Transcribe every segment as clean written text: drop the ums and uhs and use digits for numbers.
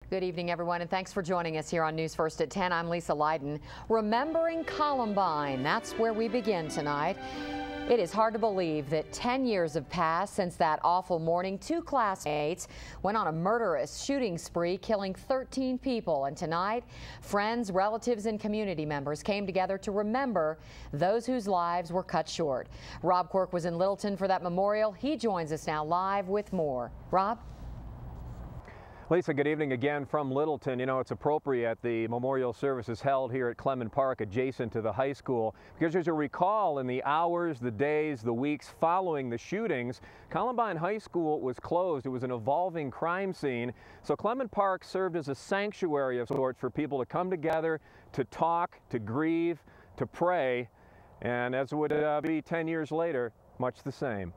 Good evening, everyone, and thanks for joining us here on News First at 10. I'm Lisa Leiden. Remembering Columbine, that's where we begin tonight. It is hard to believe that 10 years have passed since that awful morning. Two classmates went on a murderous shooting spree, killing 13 people. And tonight, friends, relatives, and community members came together to remember those whose lives were cut short. Rob Quirk was in Littleton for that memorial. He joins us now live with more. Rob? Lisa, good evening again from Littleton. You know, it's appropriate the memorial service is held here at Clement Park adjacent to the high school because as you recall, in the hours, the days, the weeks following the shootings, Columbine High School was closed. It was an evolving crime scene. So Clement Park served as a sanctuary of sorts for people to come together, to talk, to grieve, to pray, and as would be 10 years later, much the same.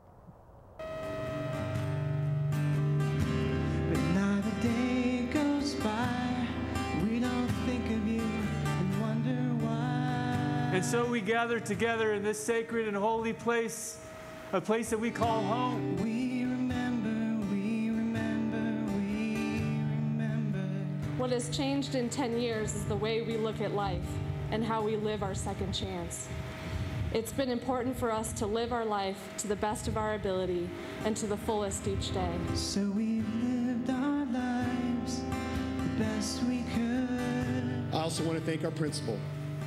And so we gather together in this sacred and holy place, a place that we call home. We remember, we remember, we remember. What has changed in 10 years is the way we look at life and how we live our second chance. It's been important for us to live our life to the best of our ability and to the fullest each day. So we've lived our lives the best we could. I also want to thank our principal,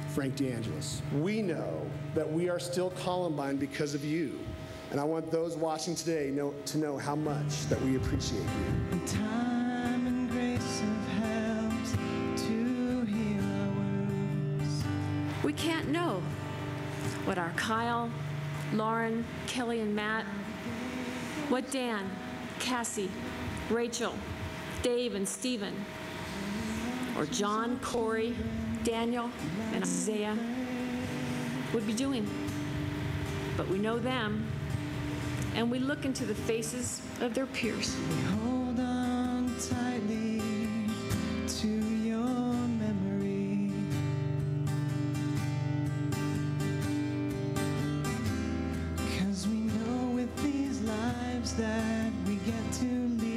Frank DeAngelis. We know that we are still Columbine because of you. And I want those watching today to know how much that we appreciate you. And time and grace have helped to heal our wounds. We can't know what our Kyle, Lauren, Kelly, and Matt, what Dan, Cassie, Rachel, Dave, and Stephen, or John, Corey, Daniel, and Isaiah would be doing. But we know them, and we look into the faces of their peers. We hold on tightly to your memory. 'Cause we know with these lives that we get to lead.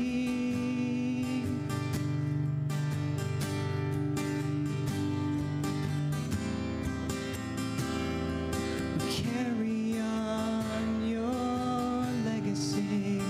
Carry on your legacy.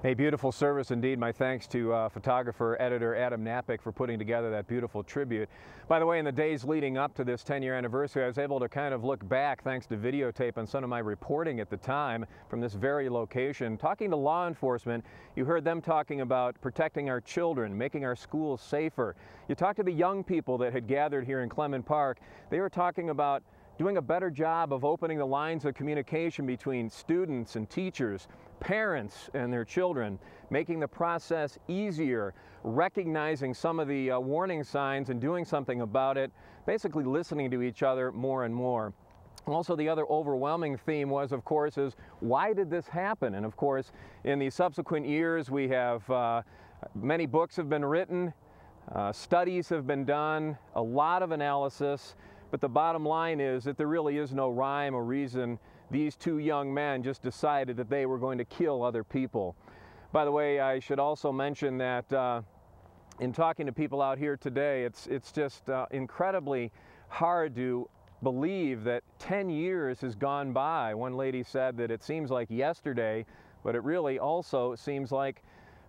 A beautiful service indeed. My thanks to photographer, editor Adam Napick for putting together that beautiful tribute. By the way, in the days leading up to this 10-year anniversary, I was able to kind of look back, thanks to videotape on some of my reporting at the time from this very location. Talking to law enforcement, you heard them talking about protecting our children, making our schools safer. You talked to the young people that had gathered here in Clement Park. They were talking about doing a better job of opening the lines of communication between students and teachers, parents and their children, making the process easier, recognizing some of the warning signs and doing something about it, basically listening to each other more and more. Also, the other overwhelming theme was, of course, is why did this happen? And of course, in the subsequent years, we have many books have been written, studies have been done, a lot of analysis. But the bottom line is that there really is no rhyme or reason these two young men just decided that they were going to kill other people. By the way, I should also mention that in talking to people out here today, it's just incredibly hard to believe that 10 years has gone by. One lady said that it seems like yesterday, but it really also seems like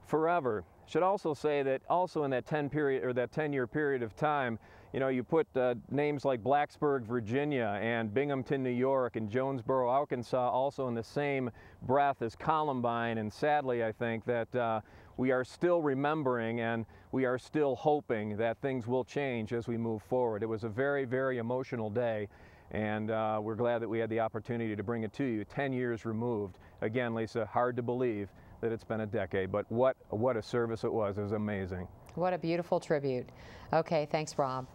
forever. Should also say that also in that 10-year period of time, you know, you put names like Blacksburg, Virginia, and Binghamton, New York, and Jonesboro, Arkansas, also in the same breath as Columbine. And sadly, I think that we are still remembering and we are still hoping that things will change as we move forward. It was a very, very emotional day, and we're glad that we had the opportunity to bring it to you 10 years removed. Again, Lisa, hard to believe that it's been a decade, but what a service it was. It was amazing. What a beautiful tribute. Okay, thanks, Rob.